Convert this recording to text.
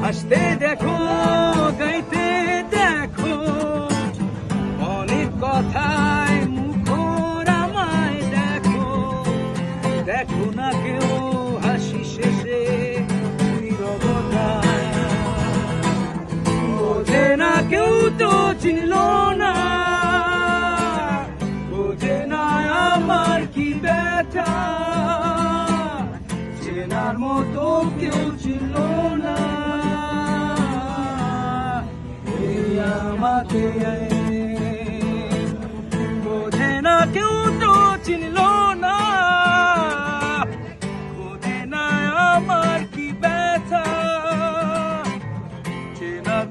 হাসতে দেখো, গাইতে দেখো, অনেক কথায় মুখর আমায় দেখো। দেখো না কেউ হাসি শেষে নীরবতা, বোঝে না কেউ তো চিনল না, বোঝে না আমার কি ব্যথা, চেনার মতো কেউ ছিল না এই আমাকে। বোঝে না কেউ তো চিনল না, বোঝে না আমার কি ব্যথা, চেনার